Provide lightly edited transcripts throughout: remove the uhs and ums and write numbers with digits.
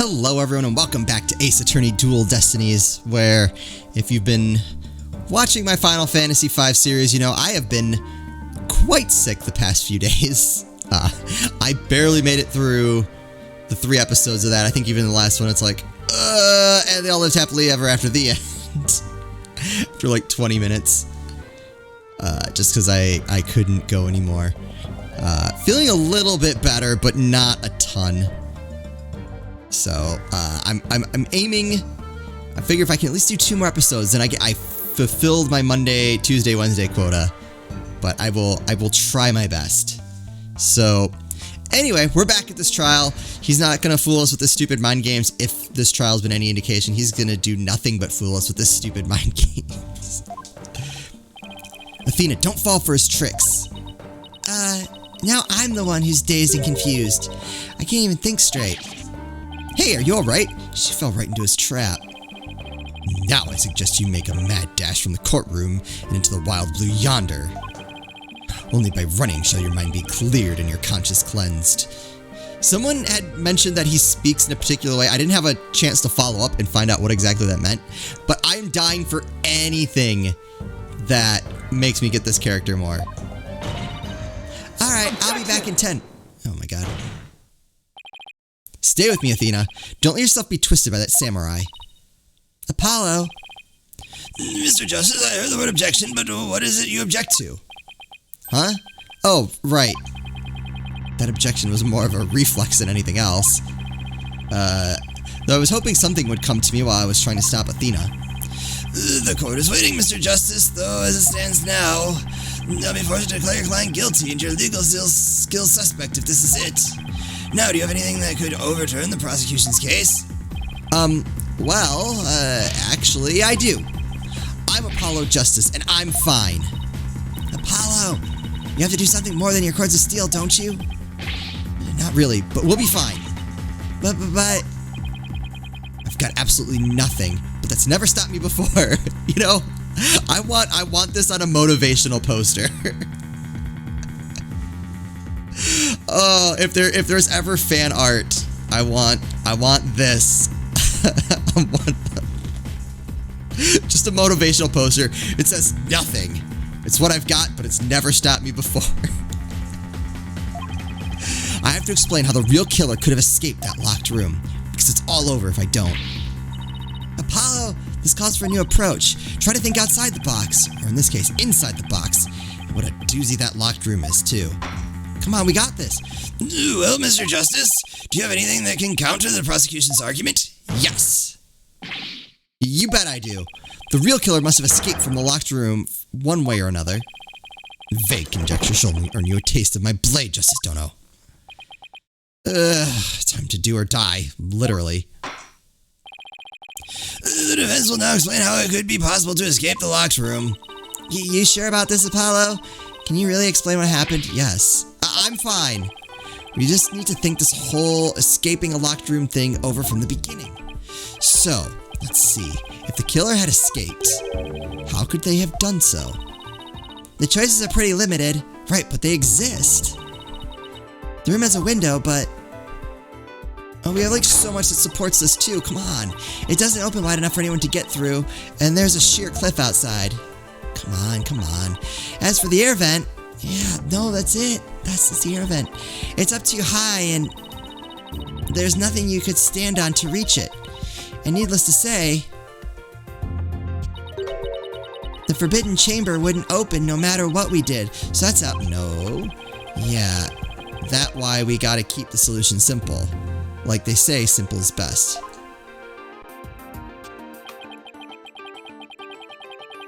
Hello everyone and welcome back to Ace Attorney Dual Destinies, where if you've been watching my Final Fantasy V series, you know I have been quite sick the past few days. I barely made it through the 3 episodes of that. I think even the last one it's like, and they all lived happily ever after the end. After like 20 minutes. Just because I couldn't go anymore. Feeling a little bit better, but not a ton. So, I'm aiming. I figure if I can at least do 2 more episodes, then I fulfilled my Monday, Tuesday, Wednesday quota. But I will try my best. So, anyway, we're back at this trial. He's not gonna fool us with the stupid mind games. If this trial's been any indication, he's gonna do nothing but fool us with this stupid mind games. Athena, don't fall for his tricks. Now I'm the one who's dazed and confused. I can't even think straight. Hey, are you alright? She fell right into his trap. Now I suggest you make a mad dash from the courtroom and into the wild blue yonder. Only by running shall your mind be cleared and your conscience cleansed. Someone had mentioned that he speaks in a particular way. I didn't have a chance to follow up and find out what exactly that meant, but I'm dying for anything that makes me get this character more. Alright, I'll be back in 10. Oh my god. Stay with me, Athena. Don't let yourself be twisted by that samurai. Apollo. Mr. Justice, I heard the word objection, but what is it you object to? Huh? Oh, right. That objection was more of a reflex than anything else. Though I was hoping something would come to me while I was trying to stop Athena. The court is waiting, Mr. Justice, though as it stands now, I'll be forced to declare your client guilty and your legal skills suspect if this is it. Now, do you have anything that could overturn the prosecution's case? Actually, I do. I'm Apollo Justice, and I'm fine. Apollo, you have to do something more than your cords of steel, don't you? Not really, but we'll be fine. But... I've got absolutely nothing, but that's never stopped me before. You know, I want this on a motivational poster. Oh, if there's ever fan art, I want this. I want just a motivational poster. It says nothing. It's what I've got, but it's never stopped me before. I have to explain how the real killer could have escaped that locked room, because it's all over if I don't. Apollo, this calls for a new approach. Try to think outside the box, or in this case, inside the box. What a doozy that locked room is, too. Come on, we got this. Well, Mr. Justice, do you have anything that can counter the prosecution's argument? Yes. You bet I do. The real killer must have escaped from the locked room one way or another. Vague conjecture shall only earn you a taste of my blade, Justice Dono. Time to do or die, literally. The defense will now explain how it could be possible to escape the locked room. You sure about this, Apollo? Can you really explain what happened? Yes. I'm fine. We just need to think this whole escaping a locked room thing over from the beginning. So, let's see. If the killer had escaped, how could they have done so? The choices are pretty limited. Right, but they exist. The room has a window, but... Oh, we have like so much that supports this too, come on. It doesn't open wide enough for anyone to get through, and there's a sheer cliff outside. Come on. As for the air vent, yeah, no, that's it. That's the air vent. It's up too high, and there's nothing you could stand on to reach it. And needless to say, the forbidden chamber wouldn't open no matter what we did. So that's out. No. Yeah, that's why we gotta keep the solution simple. Like they say, simple is best.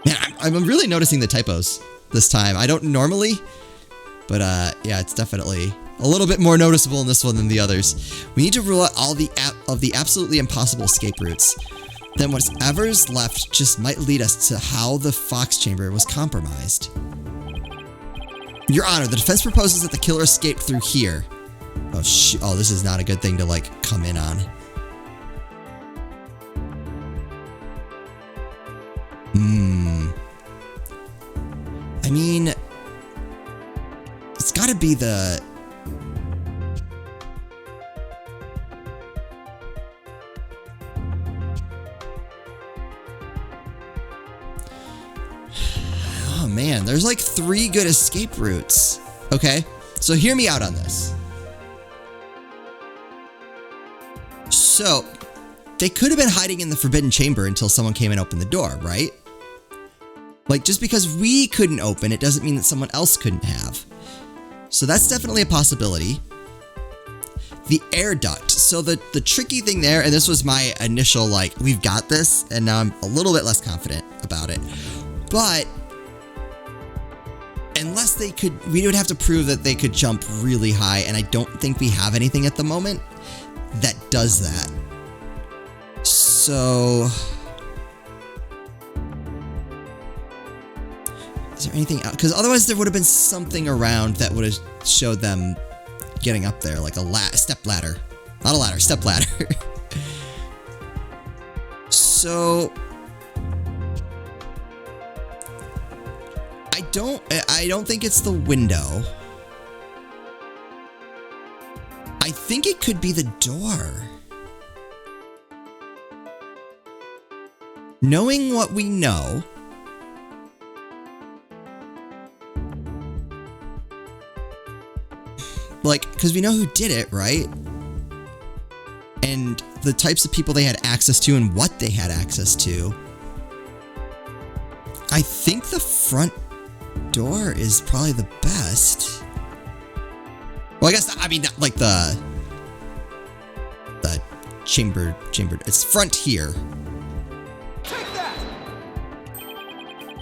Man, I'm really noticing the typos this time. I don't normally, but yeah, it's definitely a little bit more noticeable in this one than the others. We need to rule out all the absolutely impossible escape routes. Then whatever's left just might lead us to how the Fox Chamber was compromised. Your Honor, the defense proposes that the killer escaped through here. Oh, this is not a good thing to, like, come in on. I mean... It's gotta be the... Oh man, there's like 3 good escape routes. Okay, so hear me out on this. So, they could have been hiding in the forbidden chamber until someone came and opened the door, right? Like, just because we couldn't open, it doesn't mean that someone else couldn't have. So that's definitely a possibility. The air duct. So the tricky thing there, and this was my initial, like, we've got this, and now I'm a little bit less confident about it. But unless they could, we would have to prove that they could jump really high, and I don't think we have anything at the moment that does that. So, is there anything else? Because otherwise there would have been something around that would have showed them getting up there, like a step ladder. Not a ladder, step ladder. So, I don't think it's the window. I think it could be the door. Knowing what we know, like, because we know who did it, right? And the types of people they had access to and what they had access to. I think the front door is probably the best. Well, I guess, I mean, like the chamber, it's front here. Take that!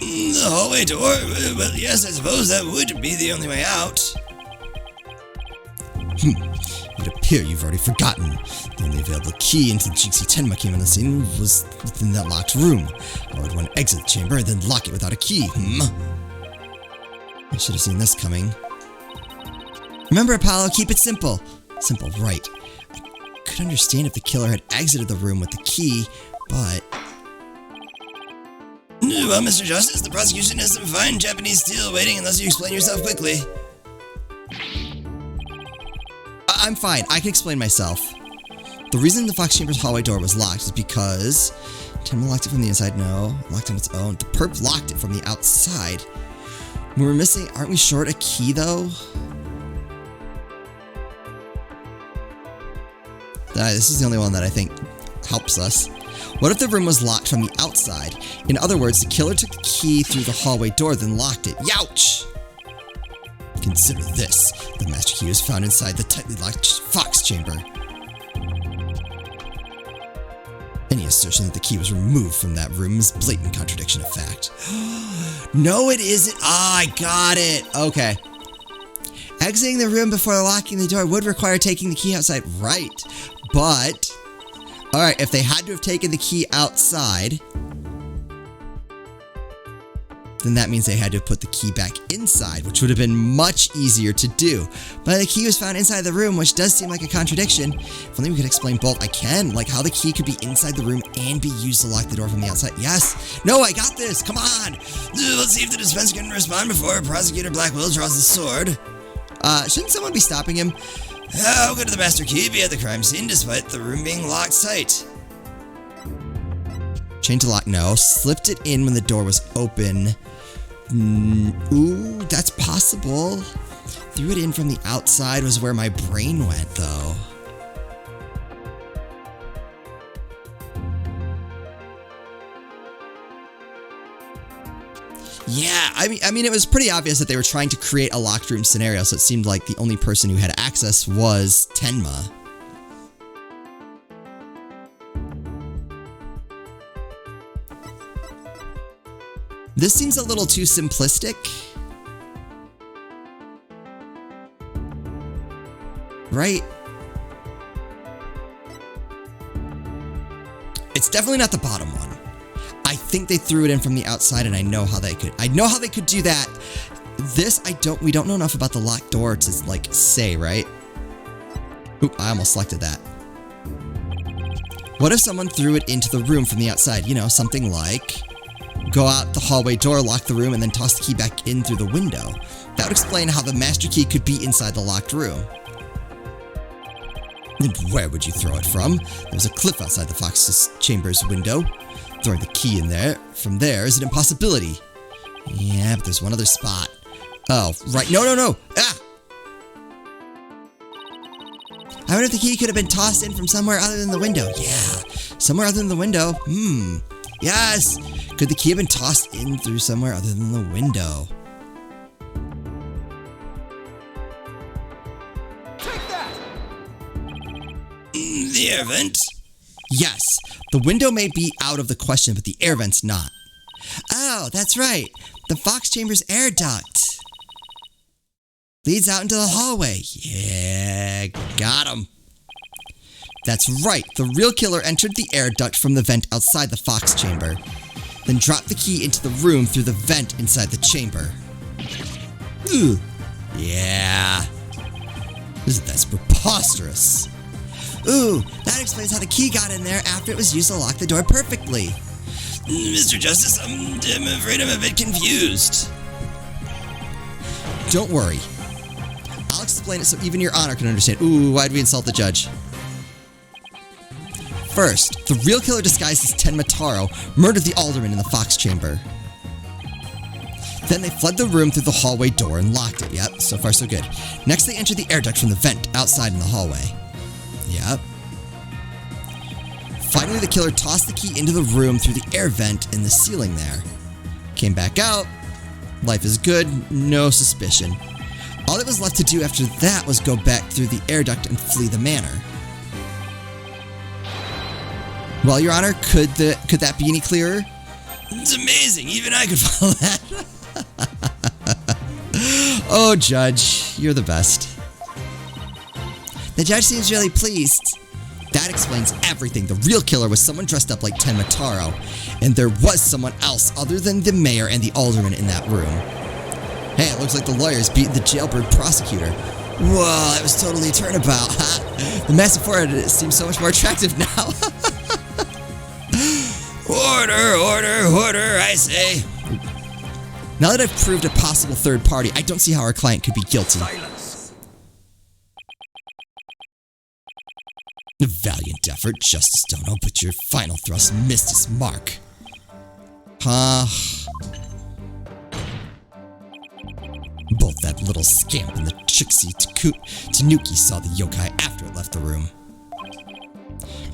The hallway door? Well, yes, I suppose that would be the only way out. It would appear you've already forgotten. The only available key into the Jixi Tenma came on the scene was within that locked room. I would want to exit the chamber and then lock it without a key. I should have seen this coming. Remember, Apollo, keep it simple. Simple, right. I could understand if the killer had exited the room with the key, but... Well, Mr. Justice, the prosecution has some fine Japanese steel waiting unless you explain yourself quickly. I'm fine. I can explain myself. The reason the Fox Chamber's hallway door was locked is because... Tenma locked it from the inside. No. Locked on its own. The perp locked it from the outside. We were missing... Aren't we short a key, though? This is the only one that I think helps us. What if the room was locked from the outside? In other words, the killer took the key through the hallway door, then locked it. Youch! Consider this. The master key was found inside the tightly locked Fox Chamber. Any assertion that the key was removed from that room is blatant contradiction of fact. No, it isn't. Ah, I got it. Okay. Exiting the room before locking the door would require taking the key outside. Right. But, alright, if they had to have taken the key outside, then that means they had to have put the key back inside, which would have been much easier to do. But the key was found inside the room, which does seem like a contradiction. If only we could explain both. I can, like how the key could be inside the room and be used to lock the door from the outside. Yes! No, I got this! Come on! Let's see if the dispenser can respond before Prosecutor Blackwell draws his sword. Shouldn't someone be stopping him? How could the master key be at the crime scene despite the room being locked tight? Chain to lock, no. Slipped it in when the door was open. Ooh, that's possible. Threw it in from the outside was where my brain went, though. Yeah, I mean, it was pretty obvious that they were trying to create a locked room scenario, so it seemed like the only person who had access was Tenma. This seems a little too simplistic. Right? It's definitely not the bottom one. I think they threw it in from the outside, and I know how they could do that. This, we don't know enough about the locked door to, like, say, right? Oop, I almost selected that. What if someone threw it into the room from the outside? You know, something like, go out the hallway door, lock the room, and then toss the key back in through the window. That would explain how the master key could be inside the locked room. And where would you throw it from? There's a cliff outside the Fox's Chamber's window. Throwing the key in there from there is an impossibility. Yeah, but there's one other spot. Oh, right. No, no, no. Ah! I wonder if the key could have been tossed in from somewhere other than the window. Yeah, somewhere other than the window. Yes! Could the key have been tossed in through somewhere other than the window? Take that! The air vent? Yes, the window may be out of the question, but the air vent's not. Oh, that's right. The Fox Chamber's air duct leads out into the hallway. Yeah, got him. That's right. The real killer entered the air duct from the vent outside the Fox Chamber, then dropped the key into the room through the vent inside the chamber. Ugh. Yeah. That's preposterous. Ooh, that explains how the key got in there after it was used to lock the door perfectly. Mr. Justice, I'm afraid I'm a bit confused. Don't worry. I'll explain it so even Your Honor can understand. Ooh, why'd we insult the judge? First, the real killer disguised as Tenmataro murdered the alderman in the Fox Chamber. Then they fled the room through the hallway door and locked it. Yep, so far so good. Next, they entered the air duct from the vent outside in the hallway. Yep. Finally, the killer tossed the key into the room through the air vent in the ceiling there. Came back out. Life is good, no suspicion. All that was left to do after that was go back through the air duct and flee the manor. Well, Your Honor, could that be any clearer? It's amazing, even I could follow that. Oh, Judge, you're the best. The judge seems really pleased. That explains everything. The real killer was someone dressed up like Tenmataro, and there was someone else other than the mayor and the alderman in that room. Hey, it looks like the lawyers beat the jailbird prosecutor. Whoa, that was totally a turnabout, huh? The massive forehead seems so much more attractive now. Order, order, order, I say. Now that I've proved a possible third party, I don't see how our client could be guilty. Silence. A valiant effort, Justice Dono, but your final thrust missed its mark. Both that little scamp and the tricksy Tanuki saw the yokai after it left the room.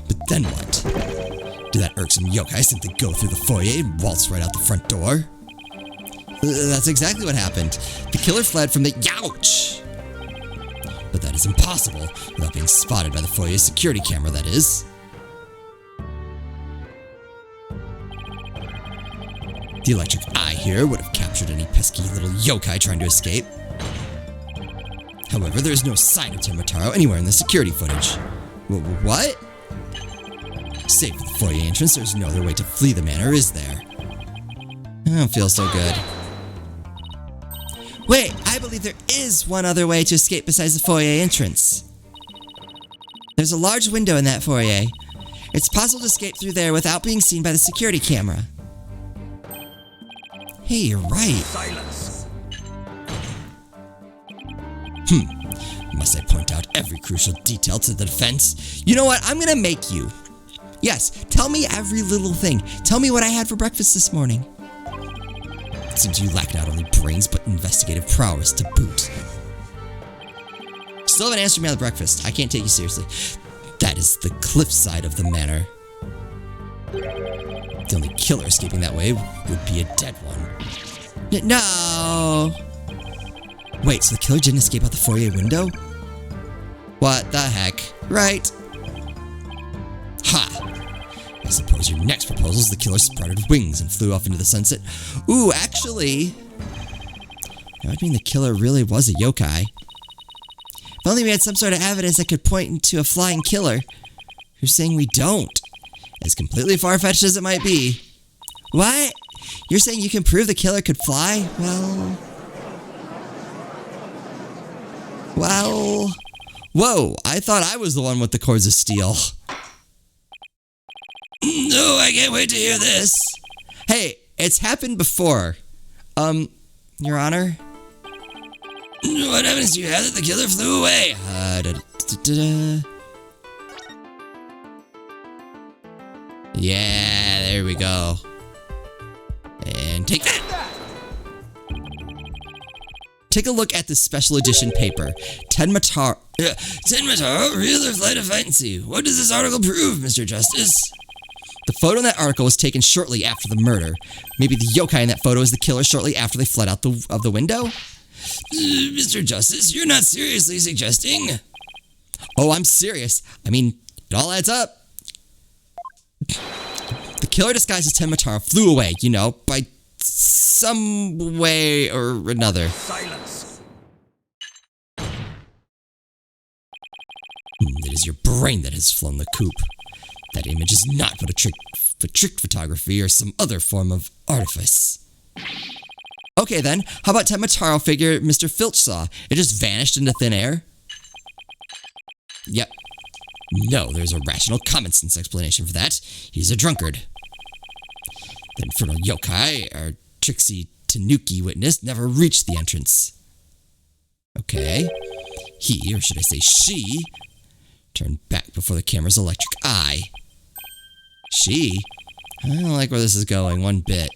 But then what? Did that irksome yokai simply go through the foyer and waltz right out the front door? That's exactly what happened. The killer fled from the Youch! But that is impossible without being spotted by the foyer security camera, that is. The electric eye here would have captured any pesky little yokai trying to escape. However, there is no sign of Tenmataro anywhere in the security footage. What? Save for the foyer entrance, there's no other way to flee the manor, is there? I don't feel so good. Wait, I believe there is one other way to escape besides the foyer entrance. There's a large window in that foyer. It's possible to escape through there without being seen by the security camera. Hey, you're right. Silence. Must I point out every crucial detail to the defense? You know what? I'm gonna make you. Yes, tell me every little thing. Tell me what I had for breakfast this morning. It seems you lack not only brains, but investigative prowess to boot. Still haven't answered me on the breakfast. I can't take you seriously. That is the cliffside of the manor. The only killer escaping that way would be a dead one. No! Wait, so the killer didn't escape out the foyer window? What the heck? Right. Ha! I suppose your next proposal is the killer sprouted wings and flew off into the sunset. Ooh, actually, that would mean the killer really was a yokai. If only we had some sort of evidence that could point to a flying killer. You're saying we don't? As completely far-fetched as it might be. What? You're saying you can prove the killer could fly? Well... Whoa, I thought I was the one with the cords of steel. No, I can't wait to hear this. Hey, it's happened before. Your Honor? What evidence do you have that the killer flew away? Yeah, there we go. And take that! Take a look at this special edition paper. Tenmataro, real or flight of fancy. What does this article prove, Mr. Justice? The photo in that article was taken shortly after the murder. Maybe the yokai in that photo is the killer shortly after they fled out of the window? Mr. Justice, you're not seriously suggesting? Oh, I'm serious. I mean, it all adds up. The killer disguised as Tenmataro flew away, by some way or another. Silence. It is your brain that has flown the coop. That image is not but a trick photography or some other form of artifice. Okay then, how about Tenmataro figure Mr. Filch saw? It just vanished into thin air? Yep. No, there's a rational common sense explanation for that. He's a drunkard. The infernal yokai, our tricksy tanuki witness, never reached the entrance. Okay. He, or should I say she, turned back before the camera's electric eye. She? I don't like where this is going one bit.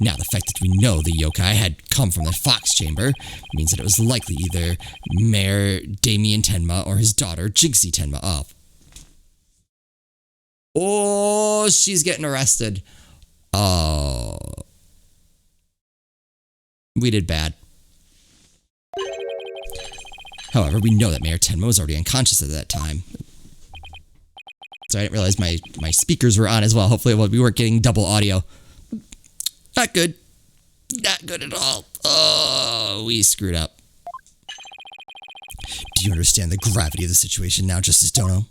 Now, the fact that we know the yokai had come from the fox chamber means that it was likely either Mayor Damien Tenma or his daughter, Jinxie Tenma. Oh, she's getting arrested. Oh. We did bad. However, we know that Mayor Tenma was already unconscious at that time. So I didn't realize my speakers were on as well. Hopefully we weren't getting double audio. Not good. Not good at all. Oh, we screwed up. Do you understand the gravity of the situation now, Justice Dono?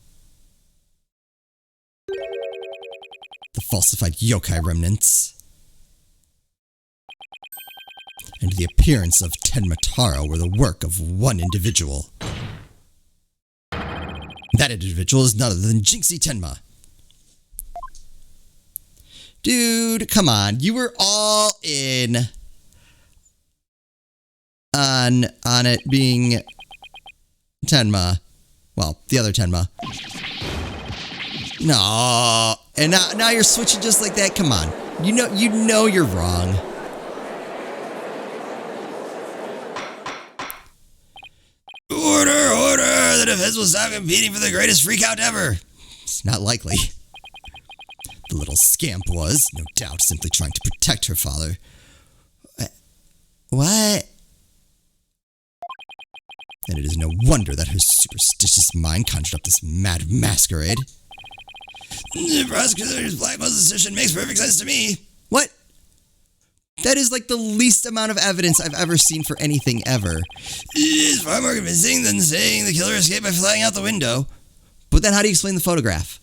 The falsified yokai remnants and the appearance of Tenmataro were the work of one individual. That individual is none other than Jinxie Tenma. Dude, come on. You were all in on it being Tenma. Well, the other Tenma. No. And now you're switching just like that. Come on. You know you're wrong. Order! The defense will stop competing for the greatest freakout ever. It's not likely. The little scamp was, no doubt, simply trying to protect her father. What? And it is no wonder that her superstitious mind conjured up this mad masquerade. The prosecutor's blackmail decision makes perfect sense to me. What? That is like the least amount of evidence I've ever seen for anything ever. It is far more convincing than saying the killer escaped by flying out the window. But then how do you explain the photograph?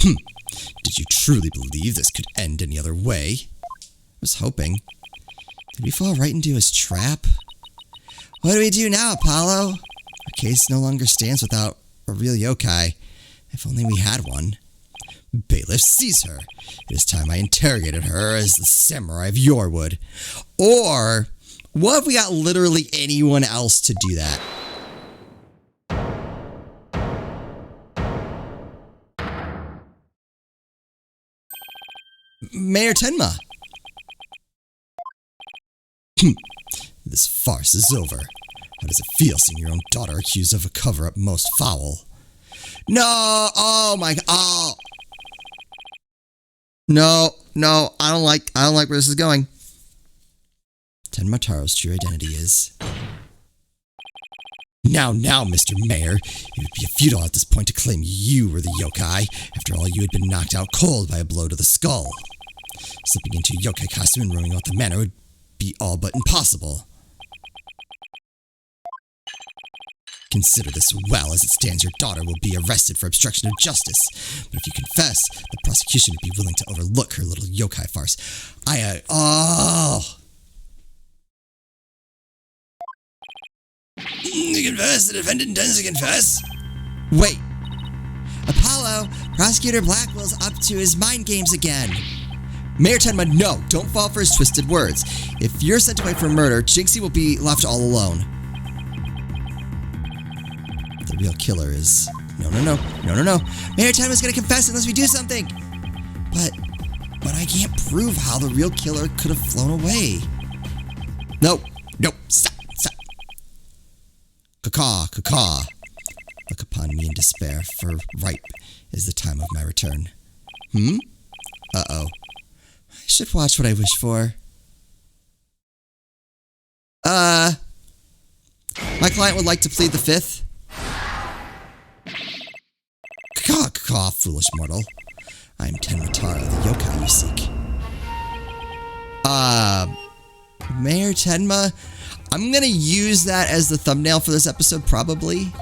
Did you truly believe this could end any other way? I was hoping. Did we fall right into his trap? What do we do now, Apollo? Our case no longer stands without a real yokai. If only we had one. Bailiff, seize her. It is time I interrogated her as the samurai of yore would. Or, what if we got literally anyone else to do that? Mayor Tenma. This farce is over. How does it feel seeing your own daughter accused of a cover-up most foul? No! Oh my god! Oh. No, I don't like where this is going. Tenmataro's true identity is... Now, Mr. Mayor. It would be futile at this point to claim you were the yokai. After all, you had been knocked out cold by a blow to the skull. Slipping into a yokai costume and roaming out the manor would be all but impossible. Consider this well. As it stands, your daughter will be arrested for obstruction of justice. But if you confess, the prosecution would be willing to overlook her little yokai farce. You confess? The defendant intends to confess? Wait. Apollo, Prosecutor Blackwell's up to his mind games again. Mayor Tenma, no, don't fall for his twisted words. If you're sent away for murder, Jinxie will be left all alone. The real killer is... No. Mayor Tenma's gonna confess unless we do something. But I can't prove how the real killer could have flown away. Nope. no, stop, stop. Caw, caw. Look upon me in despair, for ripe is the time of my return. Uh-oh. I should watch what I wish for. My client would like to plead the fifth. Caw, foolish mortal. I am Tenmataro, the yokai you seek. Mayor Tenma? I'm gonna use that as the thumbnail for this episode, probably.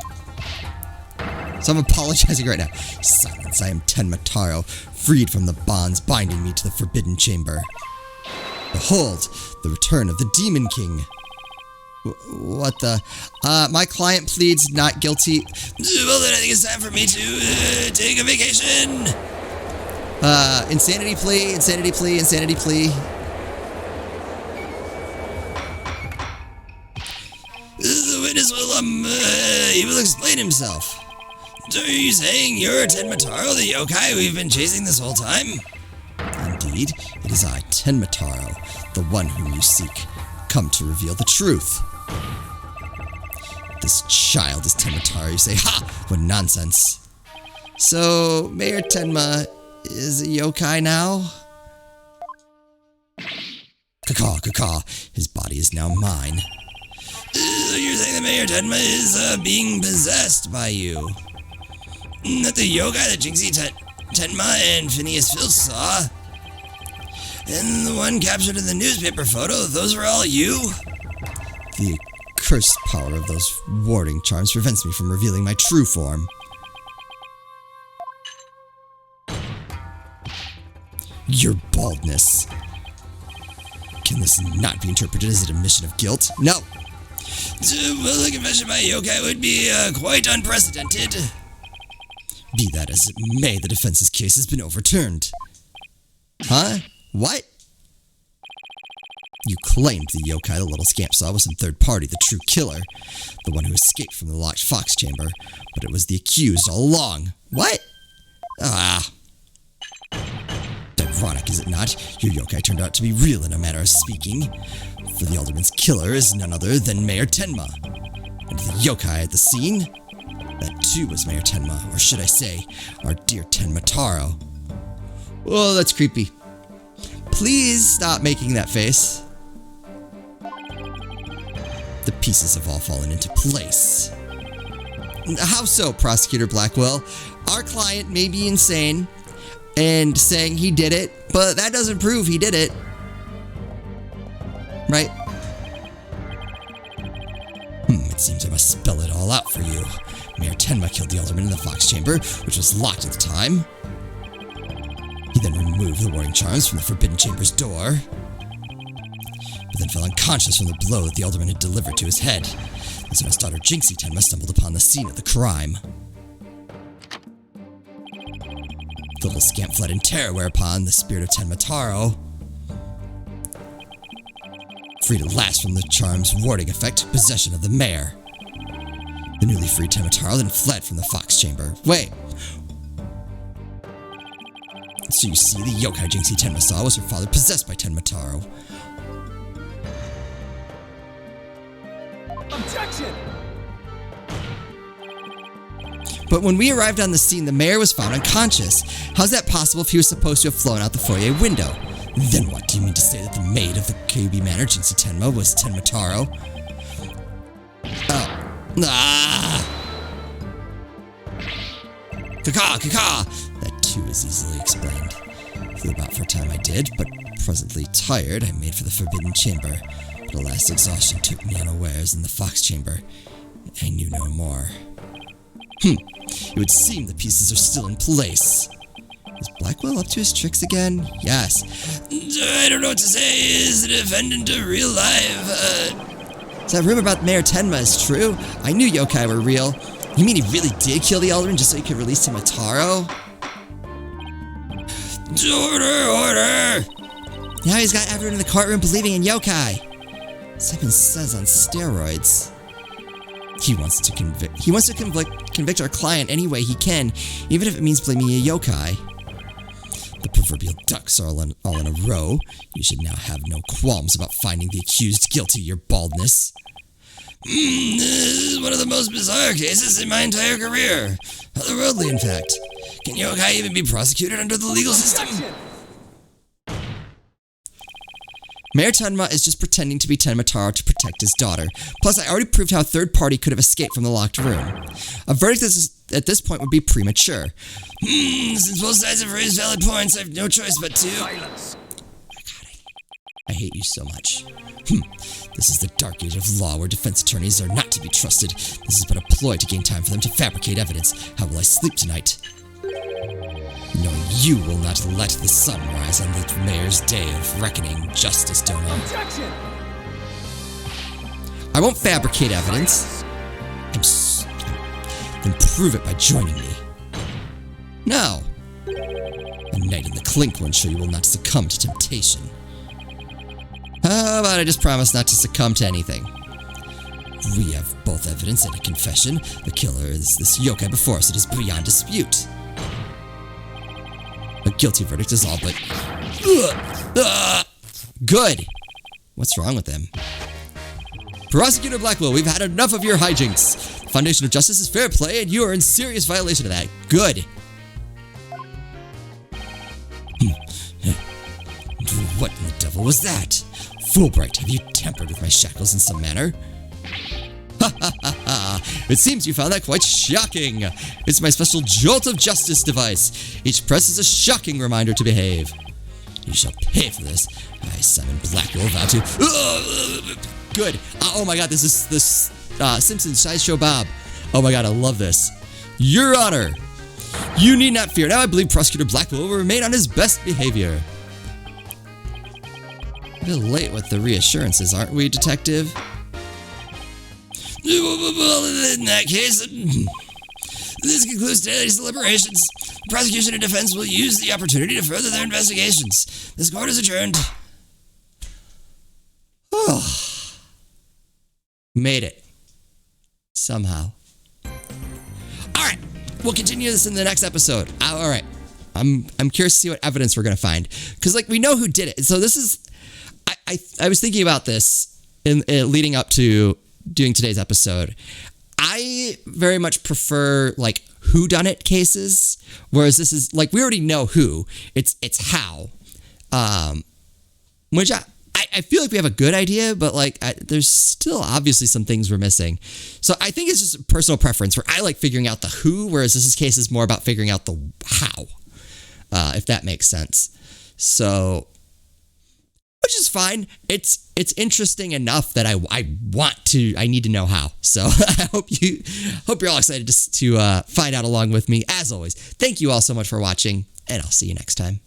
So I'm apologizing right now. Silence, I am Tenmataro, freed from the bonds binding me to the Forbidden Chamber. Behold, the return of the Demon King. What the? My client pleads not guilty. Well, then I think it's time for me to take a vacation. Insanity plea, insanity plea, insanity plea. The witness will, he will explain himself. So are you saying you're Tenmataro, the yokai we've been chasing this whole time? Indeed, it is I, Tenmataro, the one whom you seek, come to reveal the truth. This child is Tenmataro, you say. Ha! What nonsense. So, Mayor Tenma is a yokai now? Caw. His body is now mine. You're saying that Mayor Tenma is being possessed by you? That the yokai that Jinxie Tenma and Phineas Phil saw? And the one captured in the newspaper photo, those were all you? The cursed power of those warding charms prevents me from revealing my true form. Your baldness. Can this not be interpreted as an admission of guilt? No. Well, the confession by yokai would be quite unprecedented. Be that as it may, the defense's case has been overturned. Huh? What? You claimed the yokai the little scamp saw was some third party, the true killer, the one who escaped from the locked fox chamber, but it was the accused all along. What? Ironic, is it not? Your yokai turned out to be real in a manner of speaking, for the alderman's killer is none other than Mayor Tenma. And the yokai at the scene? That too was Mayor Tenma, or should I say, our dear Tenmataro. Oh, that's creepy. Please stop making that face. The pieces have all fallen into place. How so, Prosecutor Blackwell? Our client may be insane and saying he did it, but that doesn't prove he did it. Right? It seems I must spell it all out for you. Mayor Tenma killed the alderman in the fox chamber, which was locked at the time. He then removed the warding charms from the Forbidden Chamber's door, but then fell unconscious from the blow that the alderman had delivered to his head. That's when his daughter Jinxie Tenma stumbled upon the scene of the crime. The little scamp fled in terror, whereupon the spirit of Tenmataro, freed at last from the charm's warding effect, took possession of the mayor. The newly freed Tenmataro then fled from the fox chamber. Wait. So you see, the yokai Jinxie Tenma saw was her father possessed by Tenmataro. Objection! But when we arrived on the scene, the mayor was found unconscious. How's that possible if he was supposed to have flown out the foyer window? Then what, do you mean to say that the maid of the KB Manor, Jinxie Tenma, was Tenmataro? Caw. That too is easily explained. Flew about for a time I did, but presently tired, I made for the Forbidden Chamber. But alas, exhaustion took me unawares in the fox chamber. I knew no more. It would seem the pieces are still in place. Is Blackwell up to his tricks again? Yes. I don't know what to say. Is the defendant real live? Is that rumor about Mayor Tenma is true? I knew yokai were real. You mean he really did kill the alderman just so he could release Tenmataro? Order! Now he's got everyone in the courtroom believing in yokai. Simon says on steroids. He wants to convict our client any way he can, even if it means blaming a yokai. The proverbial ducks are all in a row. You should now have no qualms about finding the accused guilty of your baldness. This is one of the most bizarre cases in my entire career. Otherworldly, in fact. Can Yokai even be prosecuted under the legal system? Mayor Tenma is just pretending to be Tenmataro to protect his daughter. Plus, I already proved how a third party could have escaped from the locked room. A verdict at this point would be premature. Since both sides have raised valid points, I have no choice but to... Silence. God, I hate you so much. This is the dark age of law where defense attorneys are not to be trusted. This is but a ploy to gain time for them to fabricate evidence. How will I sleep tonight? Knowing you will not let the sun rise on the mayor's day of reckoning. Justice, Dono. Objection. I won't fabricate evidence. Then prove it by joining me. No. A night in the clink will ensure you will not succumb to temptation. How about I just promise not to succumb to anything? We have both evidence and a confession. The killer is this yokai before us. It is beyond dispute. A guilty verdict is all but... Good! What's wrong with him? Prosecutor Blackwell, we've had enough of your hijinks. The foundation of justice is fair play, and you are in serious violation of that. Good. What in the devil was that? Fulbright, have you tampered with my shackles in some manner? Ha ha ha ha! It seems you found that quite shocking! It's my special jolt of justice device. Each press is a shocking reminder to behave. You shall pay for this. I, Simon Blackwell, vow to... Good! Oh my god, this is Simpsons Sideshow Bob. Oh my god, I love this. Your Honor! You need not fear. Now I believe Prosecutor Blackwell will remain on his best behavior. A bit late with the reassurances, aren't we, Detective? Well, in that case, this concludes today's deliberations. The prosecution and defense will use the opportunity to further their investigations. This court is adjourned. Oh. Made it. Somehow. Alright, we'll continue this in the next episode. Alright. I'm curious to see what evidence we're going to find. Because, like, we know who did it. So this is... I was thinking about this in leading up to doing today's episode. I very much prefer, like, whodunit cases, whereas this is, like, we already know who. It's how. Which I feel like we have a good idea, but, like, there's still obviously some things we're missing. So I think it's just a personal preference where I like figuring out the who, whereas this case is more about figuring out the how, if that makes sense. So... which is fine. It's interesting enough that I need to know how. So I hope you're all excited to find out along with me. As always, thank you all so much for watching, and I'll see you next time.